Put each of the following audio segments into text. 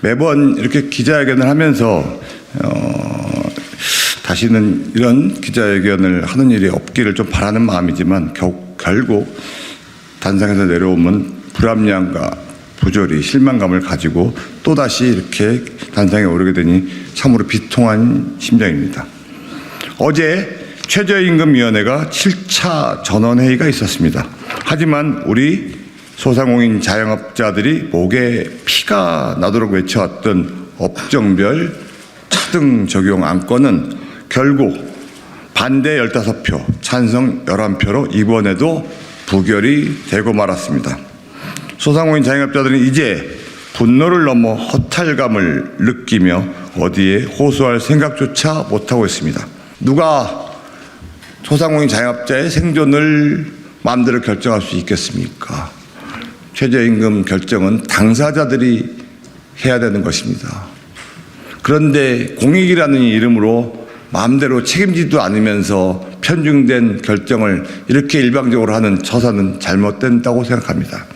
매번 이렇게 기자회견을 하면서 다시는 이런 기자회견을 하는 일이 없기를 좀 바라는 마음이지만 결국 단상에서 내려오면 불합리함과 부조리, 실망감을 가지고 또다시 이렇게 단상에 오르게 되니 참으로 비통한 심정입니다. 어제 최저임금위원회가 7차 전원회의가 있었습니다. 하지만 우리 소상공인 자영업자들이 목에 피가 나도록 외쳐왔던 업종별 차등 적용 안건은 결국 반대 15표, 찬성 11표로 이번에도 부결이 되고 말았습니다. 소상공인 자영업자들은 이제 분노를 넘어 허탈감을 느끼며 어디에 호소할 생각조차 못하고 있습니다. 누가 소상공인 자영업자의 생존을 마음대로 결정할 수 있겠습니까? 최저임금 결정은 당사자들이 해야 되는 것입니다. 그런데 공익이라는 이름으로 마음대로 책임지도 않으면서 편중된 결정을 이렇게 일방적으로 하는 처사는 잘못된다고 생각합니다.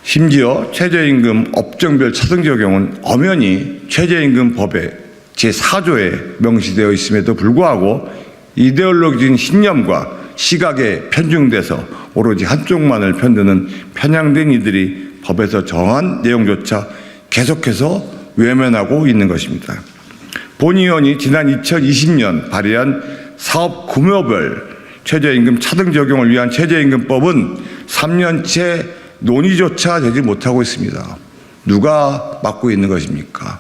심지어 최저임금 업종별 차등 적용은 엄연히 최저임금법의 제4조에 명시되어 있음에도 불구하고 이데올로기적인 신념과 시각에 편중돼서 오로지 한쪽만을 편드는 편향된 이들이 법에서 정한 내용조차 계속해서 외면하고 있는 것입니다. 본의원이 지난 2020년 발의한 사업규모별 최저임금 차등 적용을 위한 최저임금법은 3년째 논의조차 되지 못하고 있습니다. 누가 맡고 있는 것입니까?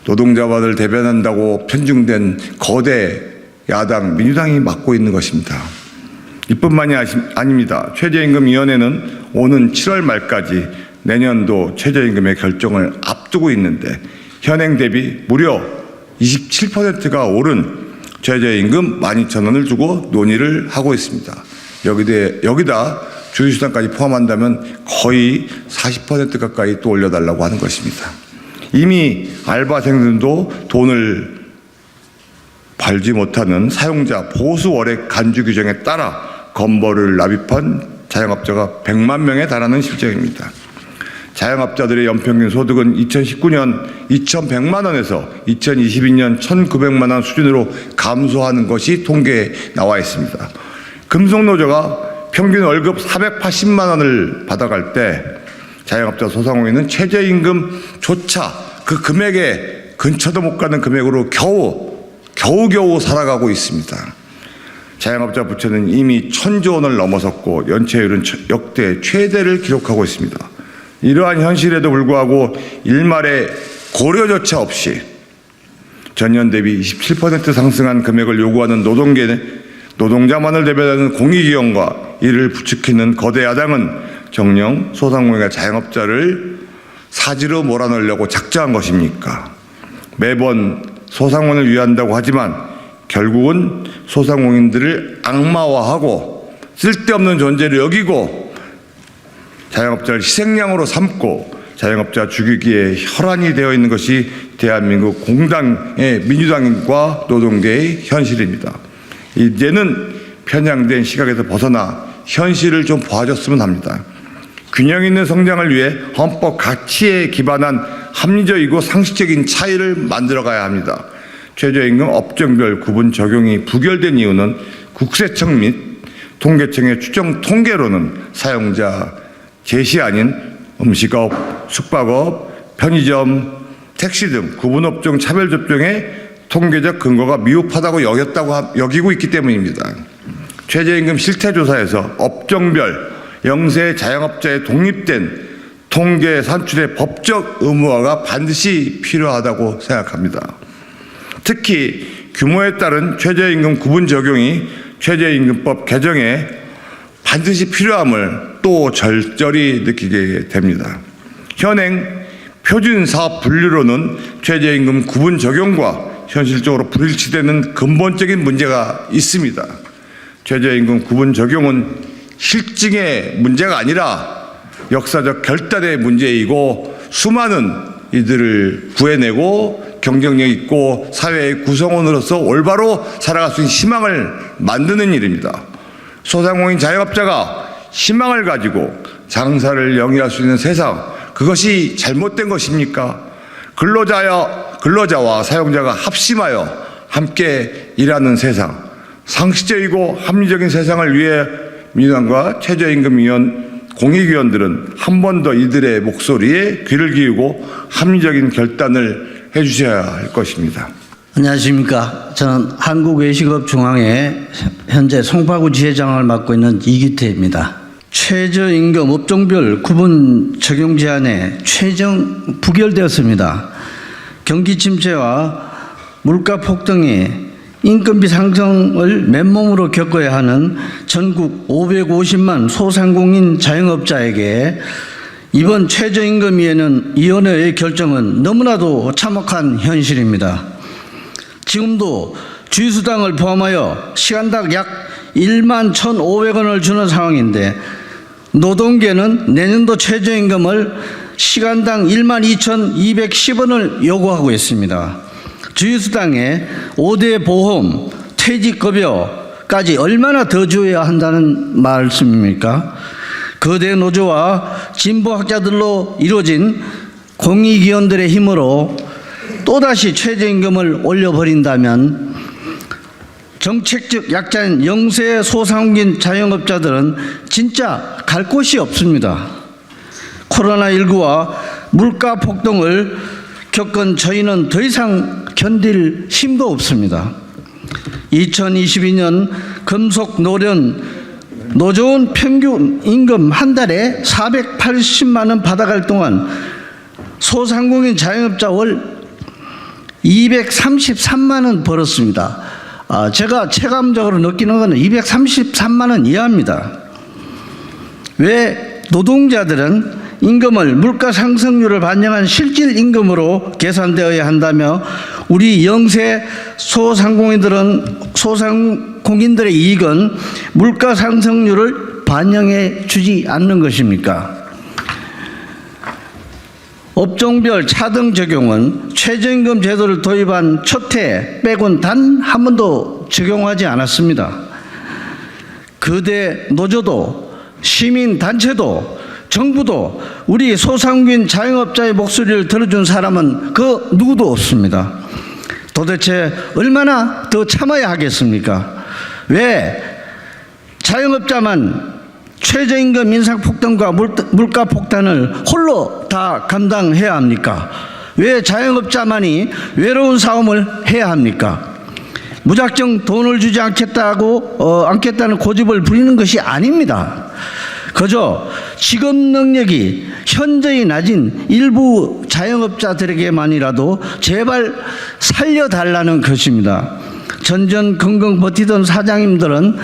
노동자만을 대변한다고 편중된 거대 야당 민주당이 맡고 있는 것입니다. 이뿐만이 아닙니다. 최저임금위원회는 오는 7월 말까지 내년도 최저임금의 결정을 앞두고 있는데 현행 대비 무려 27%가 오른 최저임금 12,000원을 두고 논의를 하고 있습니다. 여기다 주휴수당까지 포함한다면 거의 40% 가까이 또 올려달라고 하는 것입니다. 이미 알바생들도 돈을 벌지 못하는 사용자 보수 월액 간주 규정에 따라 건보를 납입한 자영업자가 100만 명에 달하는 실정입니다. 자영업자들의 연평균 소득은 2019년 2,100만 원에서 2022년 1,900만 원 수준으로 감소하는 것이 통계에 나와 있습니다. 금속노조가 평균 월급 480만 원을 받아갈 때 자영업자 소상공인은 최저임금조차 그 금액에 근처도 못 가는 금액으로 겨우 살아가고 있습니다. 자영업자 부채는 이미 1,000조 원을 넘어섰고 연체율은 역대 최대를 기록하고 있습니다. 이러한 현실에도 불구하고 일말의 고려조차 없이 전년 대비 27% 상승한 금액을 요구하는 노동자만을 대변하는 공익위원과 이를 부추기는 거대 야당은 정녕 소상공인과 자영업자를 사지로 몰아넣으려고 작정한 것입니까? 매번 소상공인을 위한다고 하지만 결국은 소상공인들을 악마화하고 쓸데없는 존재를 여기고 자영업자를 희생양으로 삼고 자영업자 죽이기에 혈안이 되어 있는 것이 대한민국 공당의 민주당과 노동계의 현실입니다. 이제는 편향된 시각에서 벗어나 현실을 좀 봐줬으면 합니다. 균형 있는 성장을 위해 헌법 가치에 기반한 합리적이고 상식적인 차이를 만들어가야 합니다. 최저임금 업종별 구분 적용이 부결된 이유는 국세청 및 통계청의 추정 통계로는 사용자 제시 아닌 음식업, 숙박업, 편의점, 택시 등 구분업종 차별접종의 통계적 근거가 미흡하다고 여기고 있기 때문입니다. 최저임금 실태조사에서 업종별 영세 자영업자의 독립된 통계 산출의 법적 의무화가 반드시 필요하다고 생각합니다. 특히 규모에 따른 최저임금 구분 적용이 최저임금법 개정에 반드시 필요함을 또 절절히 느끼게 됩니다. 현행 표준사업 분류로는 최저임금 구분 적용과 현실적으로 불일치되는 근본적인 문제가 있습니다. 최저임금 구분 적용은 실증의 문제가 아니라 역사적 결단의 문제이고 수많은 이들을 구해내고 경쟁력 있고 사회의 구성원으로서 올바로 살아갈 수 있는 희망을 만드는 일입니다. 소상공인 자영업자가 희망을 가지고 장사를 영위할 수 있는 세상, 그것이 잘못된 것입니까? 근로자와 사용자가 합심하여 함께 일하는 세상, 상식적이고 합리적인 세상을 위해 민주당과 최저임금위원 공익위원들은 한 번 더 이들의 목소리에 귀를 기울이고 합리적인 결단을 해주셔야 할 것입니다. 안녕하십니까. 저는 한국외식업중앙회 현재 송파구 지회장을 맡고 있는 이기태입니다. 최저임금 업종별 구분 적용 제한에 최종 부결되었습니다. 경기 침체와 물가 폭등이 인건비 상승을 맨몸으로 겪어야 하는 전국 550만 소상공인 자영업자에게 이번 최저임금위원회의 결정은 너무나도 참혹한 현실입니다. 지금도 주휴수당을 포함하여 시간당 약 1만 1,500원을 주는 상황인데 노동계는 내년도 최저임금을 시간당 1만 2,210원을 요구하고 있습니다. 주휴수당에 5대 보험, 퇴직급여까지 얼마나 더 줘야 한다는 말씀입니까? 거대 노조와 진보학자들로 이루어진 공익위원들의 힘으로 또다시 최저임금을 올려버린다면 정책적 약자인 영세 소상공인 자영업자들은 진짜 갈 곳이 없습니다. 코로나19와 물가 폭등을 겪은 저희는 더 이상 견딜 힘도 없습니다. 2022년 금속 노련 노조원 평균 임금 한 달에 480만 원 받아갈 동안 소상공인 자영업자 월 233만 원 벌었습니다. 제가 체감적으로 느끼는 것은 233만 원 이하입니다. 왜 노동자들은 임금을 물가 상승률을 반영한 실질 임금으로 계산되어야 한다며 우리 영세 소상공인들의 이익은 물가 상승률을 반영해 주지 않는 것입니까? 업종별 차등 적용은 최저임금 제도를 도입한 첫 해 빼곤 단 한 번도 적용하지 않았습니다. 거대 노조도 시민단체도 정부도 우리 소상공인 자영업자의 목소리를 들어준 사람은 그 누구도 없습니다. 도대체 얼마나 더 참아야 하겠습니까? 왜 자영업자만 최저임금 인상 폭등과 물가 폭탄을 홀로 다 감당해야 합니까? 왜 자영업자만이 외로운 싸움을 해야 합니까? 무작정 돈을 주지 않겠다는 고집을 부리는 것이 아닙니다. 그저 직업 능력이 현저히 낮은 일부 자영업자들에게만이라도 제발 살려달라는 것입니다. 전전긍긍 버티던 사장님들은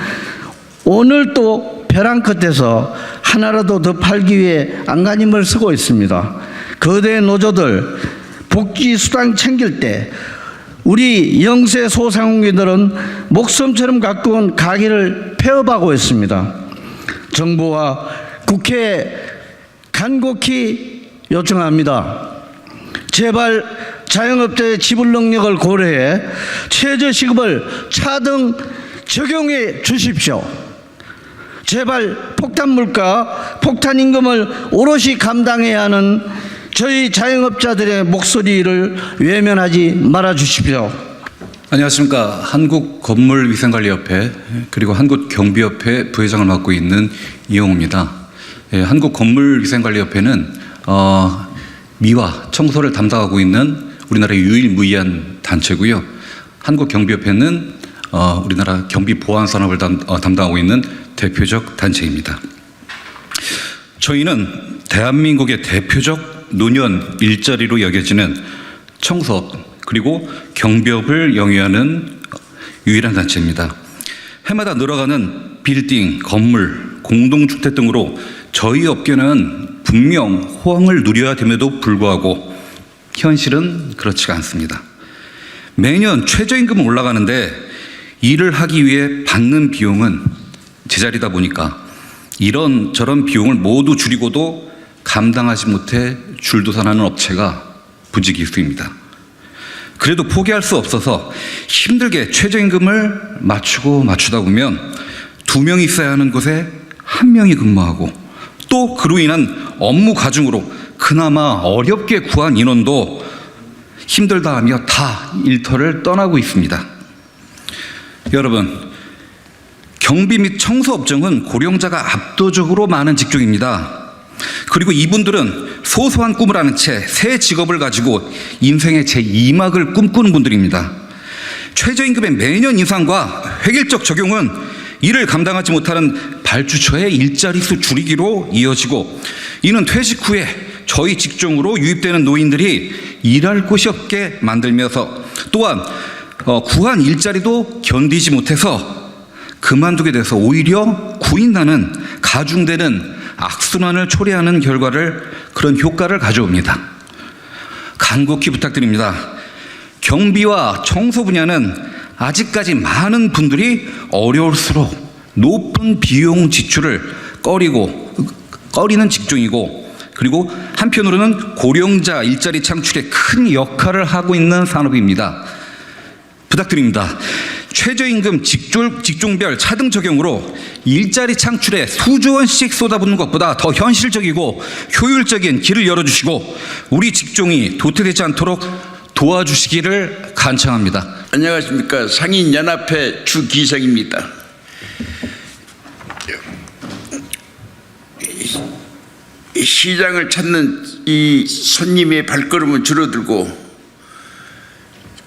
오늘 또 벼랑 끝에서 하나라도 더 팔기 위해 안간힘을 쓰고 있습니다. 거대 노조들 복지수당 챙길 때 우리 영세 소상공인들은 목숨처럼 가까운 가게를 폐업하고 있습니다. 정부와 국회에 간곡히 요청합니다. 제발 자영업자의 지불 능력을 고려해 최저시급을 차등 적용해 주십시오. 제발 폭탄물가, 폭탄임금을 오롯이 감당해야 하는 저희 자영업자들의 목소리를 외면하지 말아 주십시오. 안녕하십니까. 한국건물위생관리협회 그리고 한국경비협회 부회장을 맡고 있는 이용우입니다. 한국건물위생관리협회는 미화, 청소를 담당하고 있는 우리나라의 유일무이한 단체고요. 한국경비협회는 우리나라 경비보안산업을 담당하고 있는 대표적 단체입니다. 저희는 대한민국의 대표적 노년 일자리로 여겨지는 청소업 그리고 경비업을 영위하는 유일한 단체입니다. 해마다 늘어가는 빌딩, 건물, 공동주택 등으로 저희 업계는 분명 호황을 누려야 됨에도 불구하고 현실은 그렇지가 않습니다. 매년 최저임금은 올라가는데 일을 하기 위해 받는 비용은 제자리다 보니까 이런저런 비용을 모두 줄이고도 감당하지 못해 줄도산하는 업체가 부지기수입니다. 그래도 포기할 수 없어서 힘들게 최저임금을 맞추다 보면 2명이 있어야 하는 곳에 1명이 근무하고 또 그로 인한 업무 과중으로 그나마 어렵게 구한 인원도 힘들다 하며 다 일터를 떠나고 있습니다. 여러분, 경비 및 청소 업종은 고령자가 압도적으로 많은 직종입니다. 그리고 이분들은 소소한 꿈을 아는 채 새 직업을 가지고 인생의 제2막을 꿈꾸는 분들입니다. 최저임금의 매년 인상과 획일적 적용은 이를 감당하지 못하는 발주처의 일자리 수 줄이기로 이어지고, 이는 퇴직 후에 저희 직종으로 유입되는 노인들이 일할 곳이 없게 만들면서 또한 구한 일자리도 견디지 못해서 그만두게 돼서 오히려 구인나는 가중되는 악순환을 초래하는 그런 효과를 가져옵니다. 간곡히 부탁드립니다. 경비와 청소 분야는 아직까지 많은 분들이 어려울수록 높은 비용 지출을 꺼리는 직종이고, 그리고 한편으로는 고령자 일자리 창출에 큰 역할을 하고 있는 산업입니다. 부탁드립니다. 최저임금 직종별 차등 적용으로 일자리 창출에 수조 원씩 쏟아붓는 것보다 더 현실적이고 효율적인 길을 열어주시고 우리 직종이 도태되지 않도록 도와주시기를 간청합니다. 안녕하십니까. 상인연합회 주기성입니다. 시장을 찾는 이 손님의 발걸음은 줄어들고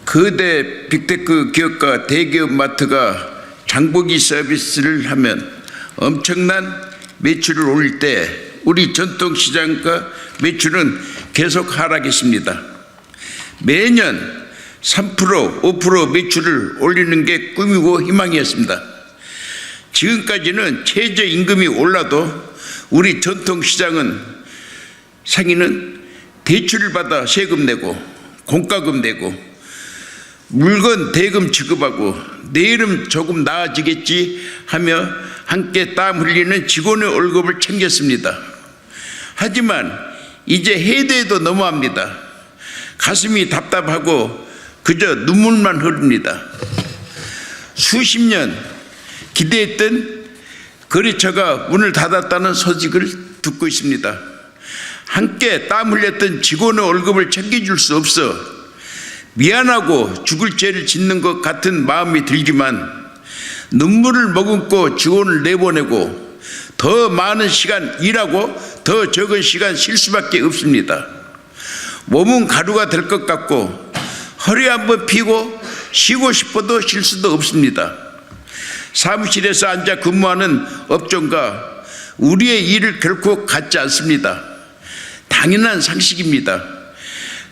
거대 빅테크 기업과 대기업 마트가 장보기 서비스를 하면 엄청난 매출을 올릴 때 우리 전통시장과 매출은 계속 하락했습니다. 매년 3%, 5% 매출을 올리는 게 꿈이고 희망이었습니다. 지금까지는 최저임금이 올라도 우리 전통시장은 상인은 대출을 받아 세금 내고 공과금 내고 물건 대금 지급하고 내일은 조금 나아지겠지 하며 함께 땀 흘리는 직원의 월급을 챙겼습니다. 하지만 이제 해대도 너무합니다. 가슴이 답답하고 그저 눈물만 흐릅니다. 수십 년 기대했던 거래처가 문을 닫았다는 소식을 듣고 있습니다. 함께 땀 흘렸던 직원의 월급을 챙겨줄 수 없어 미안하고 죽을 죄를 짓는 것 같은 마음이 들지만 눈물을 머금고 직원을 내보내고 더 많은 시간 일하고 더 적은 시간 쉴 수밖에 없습니다. 몸은 가루가 될 것 같고 허리 한번 피고 쉬고 싶어도 쉴 수도 없습니다. 사무실에서 앉아 근무하는 업종가 우리의 일을 결코 갖지 않습니다. 당연한 상식입니다.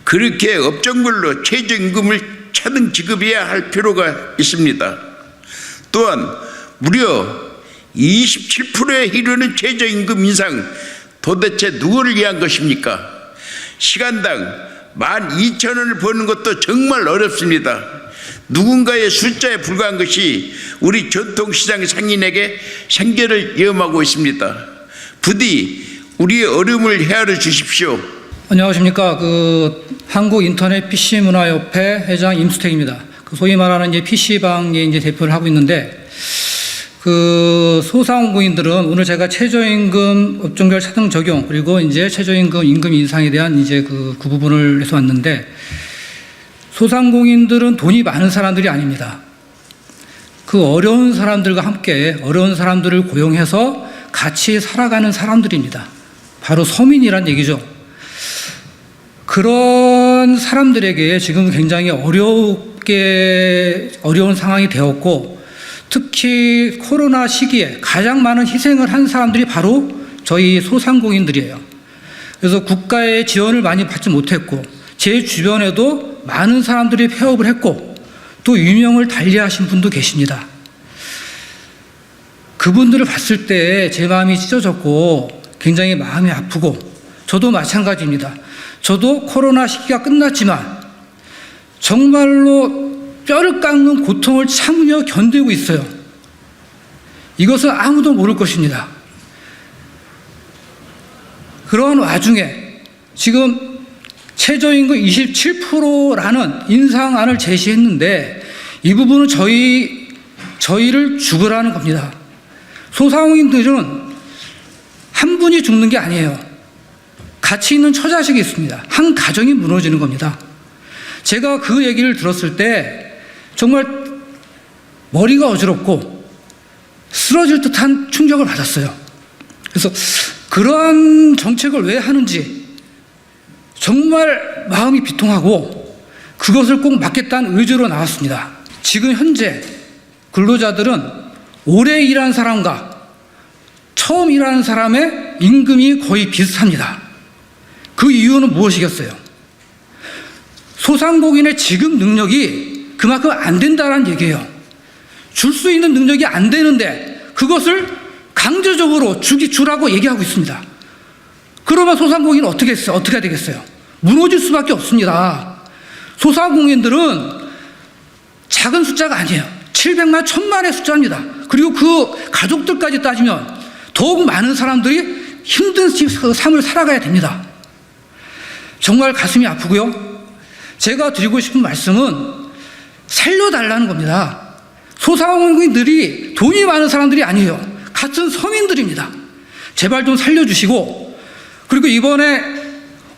그렇게 업종별로 최저임금을 차등 지급해야 할 필요가 있습니다. 또한 무려 27%에 이르는 최저임금 인상, 도대체 누구를 위한 것입니까? 시간당 12,000원을 버는 것도 정말 어렵습니다. 누군가의 숫자에 불과한 것이 우리 전통시장 상인에게 생계를 위험하고 있습니다. 부디 우리의 어려움을 헤아려 주십시오. 안녕하십니까. 한국인터넷 PC문화협회 회장 임수택입니다. 소위 말하는 이제 PC방의 이제 대표를 하고 있는데, 소상공인들은 오늘 제가 최저임금 업종별 차등 적용 그리고 이제 최저임금 임금 인상에 대한 이제 그 부분을 해서 왔는데, 소상공인들은 돈이 많은 사람들이 아닙니다. 그 어려운 사람들과 함께 어려운 사람들을 고용해서 같이 살아가는 사람들입니다. 바로 서민이란 얘기죠. 그런 사람들에게 지금 굉장히 어려운 상황이 되었고, 특히 코로나 시기에 가장 많은 희생을 한 사람들이 바로 저희 소상공인들이에요. 그래서 국가의 지원을 많이 받지 못했고, 제 주변에도 많은 사람들이 폐업을 했고, 또 유명을 달리하신 분도 계십니다. 그분들을 봤을 때 제 마음이 찢어졌고 굉장히 마음이 아프고, 저도 마찬가지입니다. 저도 코로나 시기가 끝났지만 정말로 뼈를 깎는 고통을 참으며 견디고 있어요. 이것은 아무도 모를 것입니다. 그러한 와중에 지금 최저임금 27%라는 인상안을 제시했는데, 이 부분은 저희를 죽으라는 겁니다. 소상공인들은 한 분이 죽는 게 아니에요. 같이 있는 처자식이 있습니다. 한 가정이 무너지는 겁니다. 제가 그 얘기를 들었을 때 정말 머리가 어지럽고 쓰러질 듯한 충격을 받았어요. 그래서 그러한 정책을 왜 하는지 정말 마음이 비통하고 그것을 꼭 막겠다는 의지로 나왔습니다. 지금 현재 근로자들은 오래 일한 사람과 처음 일하는 사람의 임금이 거의 비슷합니다. 그 이유는 무엇이겠어요? 소상공인의 지급 능력이 그만큼 안 된다는 얘기예요. 줄 수 있는 능력이 안 되는데 그것을 강제적으로 주라고 얘기하고 있습니다. 그러면 소상공인은 어떻게 해야 되겠어요? 무너질 수밖에 없습니다. 소상공인들은 작은 숫자가 아니에요. 700만, 1000만의 숫자입니다. 그리고 그 가족들까지 따지면 더욱 많은 사람들이 힘든 삶을 살아가야 됩니다. 정말 가슴이 아프고요. 제가 드리고 싶은 말씀은 살려달라는 겁니다. 소상공인들이 돈이 많은 사람들이 아니에요. 같은 서민들입니다. 제발 좀 살려주시고, 그리고 이번에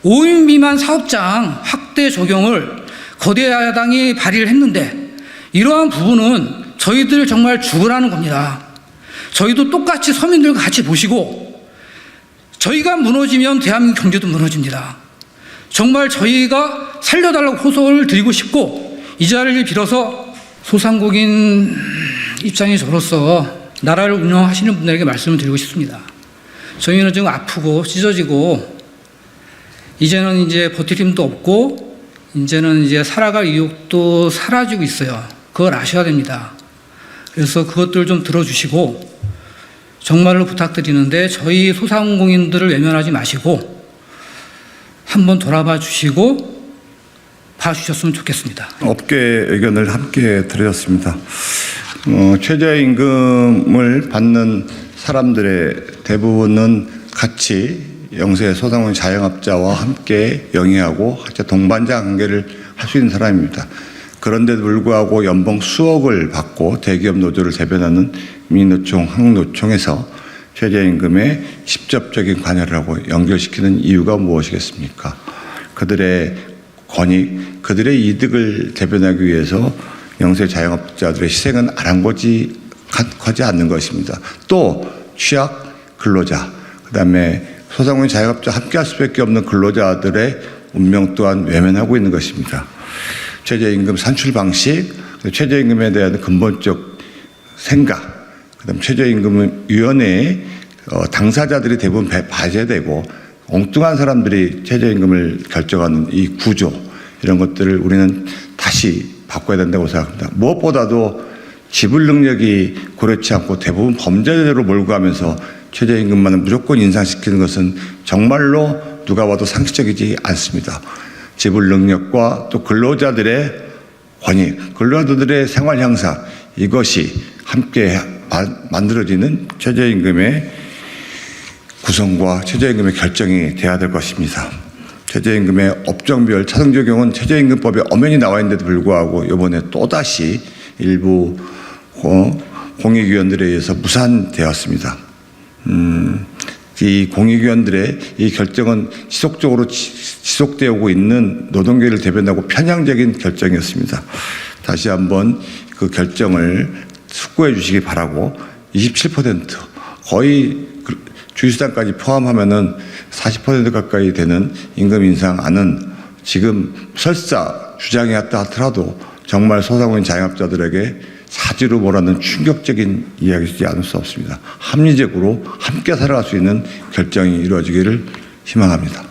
5인 미만 사업장 확대 적용을 거대 야당이 발의를 했는데 이러한 부분은 저희들 정말 죽으라는 겁니다. 저희도 똑같이 서민들과 같이 보시고, 저희가 무너지면 대한민국 경제도 무너집니다. 정말 저희가 살려달라고 호소를 드리고 싶고, 이 자리를 빌어서 소상공인 입장이 저로서 나라를 운영하시는 분들에게 말씀을 드리고 싶습니다. 저희는 지금 아프고 찢어지고 이제는 이제 버틸 힘도 없고 이제는 이제 살아갈 의욕도 사라지고 있어요. 그걸 아셔야 됩니다. 그래서 그것들 좀 들어주시고 정말로 부탁드리는데 저희 소상공인들을 외면하지 마시고 한번 돌아봐 주시고 봐주셨으면 좋겠습니다. 업계 의견을 함께 드렸습니다. 최저임금을 받는 사람들의 대부분은 같이 영세 소상공인 자영업자와 함께 영위하고 같이 동반자 관계를 할 수 있는 사람입니다. 그런데도 불구하고 연봉 수억을 받고 대기업 노조를 대변하는 민노총, 한국노총에서 최저임금에 직접적인 관여를 하고 연결시키는 이유가 무엇이겠습니까? 그들의 권익, 그들의 이득을 대변하기 위해서 영세 자영업자들의 희생은 아랑곳하지 않는 것입니다. 또 취약 근로자, 그다음에 소상공인 자영업자 함께 할 수밖에 없는 근로자들의 운명 또한 외면하고 있는 것입니다. 최저임금 산출 방식, 최저임금에 대한 근본적 생각, 그다음 최저임금위원회에 당사자들이 대부분 배제되고 엉뚱한 사람들이 최저임금을 결정하는 이 구조, 이런 것들을 우리는 다시 바꿔야 된다고 생각합니다. 무엇보다도 지불 능력이 고려치 않고 대부분 범죄자로 몰고 가면서 최저임금만을 무조건 인상시키는 것은 정말로 누가 봐도 상식적이지 않습니다. 지불 능력과 또 근로자들의 권익, 근로자들의 생활 향상, 이것이 함께 만들어지는 최저임금의 구성과 최저임금의 결정이 돼야 될 것입니다. 최저임금의 업종별 차등 적용은 최저임금법에 엄연히 나와 있는데도 불구하고 이번에 또다시 일부 공익위원들에 의해서 무산되었습니다. 이 공익위원들의 이 결정은 지속적으로 지속되어 오고 있는 노동계를 대변하고 편향적인 결정이었습니다. 다시 한번 그 결정을 숙고해 주시기 바라고 27% 거의 주휴수당까지 포함하면은 40% 가까이 되는 임금 인상안은 지금 설사 주장이었다 하더라도 정말 소상공인 자영업자들에게 사지로 몰아넣는 충격적인 이야기이지 않을 수 없습니다. 합리적으로 함께 살아갈 수 있는 결정이 이루어지기를 희망합니다.